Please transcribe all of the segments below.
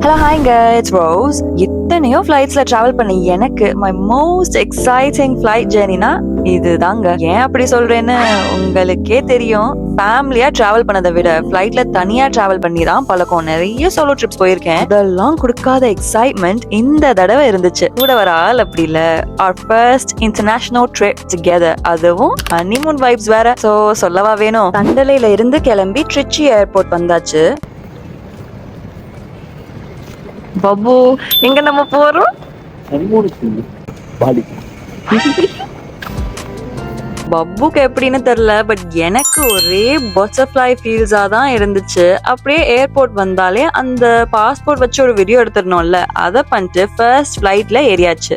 Hello ஹாய்ங்க, it's rose. எத்தனையோ ஃப்ளைட்ஸ்ல travel பண்ணி எனக்கு மை மோஸ்ட் எக்ஸைட்டிங் ஃப்ளைட் ஜேர்னினா இதுதாங்க. ஏன் அப்படி சொல்றேன்னு உங்களுக்கே தெரியும். ஃபேமிலியா டிராவல் பண்ணதை விட ஃப்ளைட்ல தனியா டிராவல் பண்ணி தான் பழக்கம். நிறைய சோலோ ட்ரிப்ஸ் போயிருக்கேன். இதெல்லாம் கொடுக்காத எக்ஸைட்மெண்ட் இந்த தடவை இருந்துச்சு. கூட வர ஆள் அப்படி இல்ல. our first international trip together, அதுவும் ஹனிமூன் வைப்ஸ் வேற. சோ சொல்லவா வேணும். தண்டலையில இருந்து கிளம்பி ட்ரிச்சி ஏர்போர்ட் வந்தாச்சு. பாபு, எங்க நம்ம போறோம்? பப்புக்கு எப்படின்னு தெரியல, பட் எனக்கு ஒரே பட்டர்ஃப்ளை ஃபீல்ஸா தான் இருந்துச்சு. அப்படியே ஏர்போர்ட் வந்தாலே அந்த பாஸ்போர்ட் வச்சு ஒரு வீடியோ எடுத்துடணும்ல, அதை பண்ணிட்டு first ஃபிளைட்ல ஏறியாச்சு.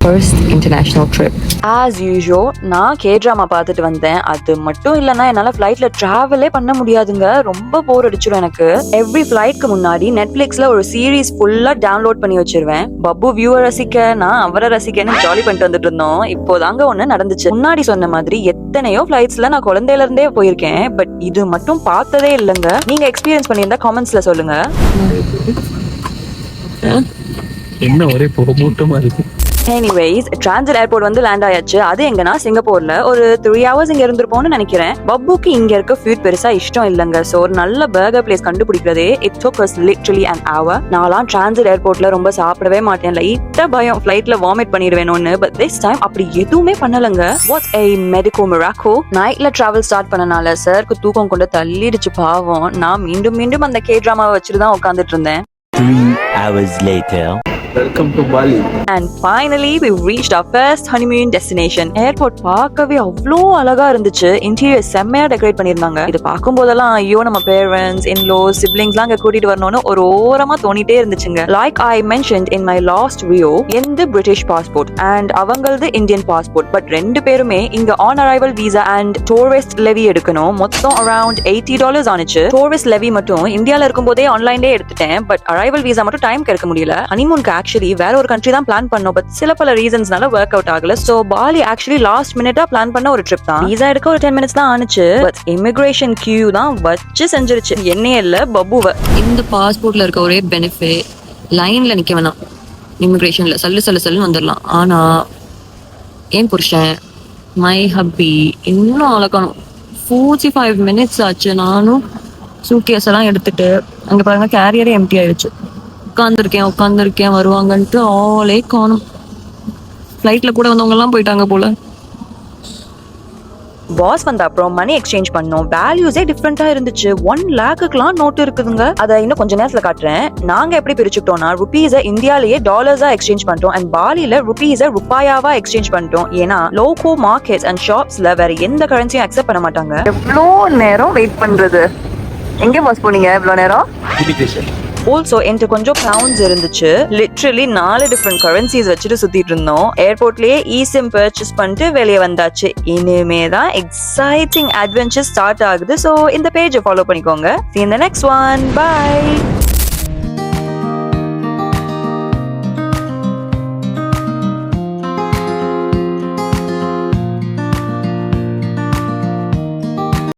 First international trip. As usual, நான் K-drama பார்த்துட்டு வந்தேன். அது மட்டும் இல்லைன்னா என்னால ஃபிளைட்ல டிராவலே பண்ண முடியாதுங்க. ரொம்ப போர் அடிச்சிடும் எனக்கு. எவ்ரி ஃபிளைட்க்கு முன்னாடி நெட்ஃபிளிக்ஸ்ல ஒரு சீரீஸ் ஃபுல்லா டவுன்லோட் பண்ணி வச்சிருவேன். பப்பு வியூவை ரசிக்க, நான் அவரை ரசிக்கன்னு ஜாலி பண்ணிட்டு வந்துட்டு இருந்தோம். இப்போதாங்க ஒண்ணு நடந்துச்சு. முன்னாடி சொன்ன மாதிரி எத்தனையோ ஃபிளைட்ஸ்ல நான் குழந்தையில இருந்தே போயிருக்கேன், பட் இது மட்டும் பார்த்ததே இல்லைங்க. நீங்க எக்ஸ்பீரியன்ஸ் பண்ணியிருந்தா கமெண்ட்ஸ்ல சொல்லுங்க. என்ன ஒரே போகமூட்டமா இருக்கு. எனிவேஸ், டிரான்சிட் ஏர்போர்ட் வந்து லேண்ட் ஆயாச்சு. அது எங்கன்னா சிங்கப்பூர்ல. ஒரு 3 hours இங்க இருந்திருப்போம்னு நினைக்கிறேன். பப்புக்கு இங்க இருக்க ஃபுட் பெருசா இஷ்டம் இல்லைங்க. சோ ஒரு நல்ல பர்கர் பிளேஸ் கண்டுபிடிக்கிறதே it took us literally an hour. நான்லாம் டிரான்சிட் ஏர்போர்ட்ல ரொம்ப சாப்பிடவே மாட்டேன். லைட்டா பயம் ஃபிளைட்ல வாமிட் பண்ணிடுவேணும்னு. பட் திஸ் டைம் அப்படி எதுவுமே பண்ணலங்க. What a medical miracle. நைட்ல டிராவல் ஸ்டார்ட் பண்ணனால சருக்கு தூக்கம் கொண்டு தள்ளிடுச்சு பாவம். நான் மீண்டும் மீண்டும் அந்த K-drama வச்சுட்டு தான் உட்காந்துட்டு இருந்தேன். 3 hours later. Welcome to Bali. And finally we reached our first honeymoon destination. Airport பார்க்கவே அவ்வளோ அழகா இருந்துச்சு. இன்டீரியர் செம்மையா டெக்கரேட் பண்ணிருந்தாங்க. இது பார்க்கும் போதெல்லாம் ஐயோ நம்ம பேரண்ட்ஸ், இன்லோஸ், சிப்ளிங்ஸ்லாம் அங்க கூட்டிட்டு வரணும்னு ஒரு ஓரமா தோணிட்டே இருந்துச்சுங்க. Like I mentioned in my last video, எந்த பிரிட்டிஷ் பாஸ்போர்ட் அண்ட் அவங்களது இந்தியன் பாஸ்போர்ட். பட் ரெண்டு பேருமே இங்க on arrival visa and tourist levy எடுக்கணும். மொத்தம் அரௌண்ட் $80 ஆனிச்சு. டூரிஸ்ட் லெவி மட்டும் இந்தியால இருக்கும் போதே ஆன்லைன்லயே எடுத்துட்டேன். பட் அரைவல் வீசா மட்டும் டைம் கிடைக்க முடியல. ஹனிமூனுக்கு ஆக்சுவலி வேற ஒரு கண்ட்ரி தான் பிளான் பண்ணோம். பட் சில பல ரீசன்ஸ்னால ஒர்க் அவுட் ஆகல. சோ பாலி ஆக்சுவலி லாஸ்ட் மினிட்டா பிளான் பண்ண ஒரு ட்ரிப் தான். வீசா எடுக்க ஒரு 10 minutes தான் ஆனிச்சு. பட் இமிகிரேஷன் கியூ தான் வச்சு செஞ்சிருச்சு. என்னையே இல்ல பப்புவ. இந்த பாஸ்போர்ட்ல இருக்க ஒரே பெனிஃபிட், லைன்ல நிக்க வேணாம். இமிகிரேஷன்ல சல்லுன்னு வந்துடலாம். ஆனா ஏன் புருஷன், மை ஹப்பி இன்னும் அழகணும். 45 minutes ஆச்சு. நானும் சூட்கேஸ் எல்லாம் எடுத்துட்டு அங்க பாருங்க கேரியரே எம்டி ஆயிடுச்சு. உட்காந்துருக்கேன் வருவாங்கன்ட்டு ஆளே காணும். ஃப்ளைட்ல கூட வந்தவங்க எல்லாம் போயிட்டாங்க போல. பாஸ் வந்த அப்புறம் மணி எக்ஸ்சேஞ்ச் பண்ணோம். வேல்யூஸே டிஃப்ரெண்டா இருந்துச்சு. 1 lakhக்குலாம் நோட்டு இருக்குதுங்க. அதை இன்னும் கொஞ்ச நேரத்துல காட்டுறேன். நாங்க எப்படி பிரிச்சுக்கிட்டோம்னா, ருபீஸை இந்தியாலேயே டாலர்ஸா எக்ஸ்சேஞ்ச் பண்ணிட்டோம் அண்ட் பாலில ருபீஸை ருபாயாவா எக்ஸ்சேஞ்ச் பண்ணிட்டோம். ஏன்னா லோக்கோ மார்க்கெட்ஸ் அண்ட் ஷாப்ஸ்ல வேற எந்த கரன்சியும் அக்செப்ட் பண்ண மாட்டாங்க. எவ்வளோ நேரம் வெயிட் பண்றது? எங்க பாஸ் போனீங்க இவ்வளோ நேரம்? ஆல்சோ என்கிட்ட கொஞ்சம் பவுண்ட்ஸ் இருந்துச்சு. லிட்ரலி 4 டிஃப்ரெண்ட் கரன்சிஸ் வச்சுட்டு சுத்திட்டு இருந்தோம். ஏர்போர்ட்லயே eSIM பர்ச்சேஸ் பண்ணிட்டு வெளியே வந்தாச்சு. இனிமே தான் எக்ஸைட்டிங் அட்வென்ச்சர் ஸ்டார்ட் ஆகுது. ஸோ இந்த பேஜை ஃபாலோ பண்ணிக்கோங்க. See you in the next one. Bye.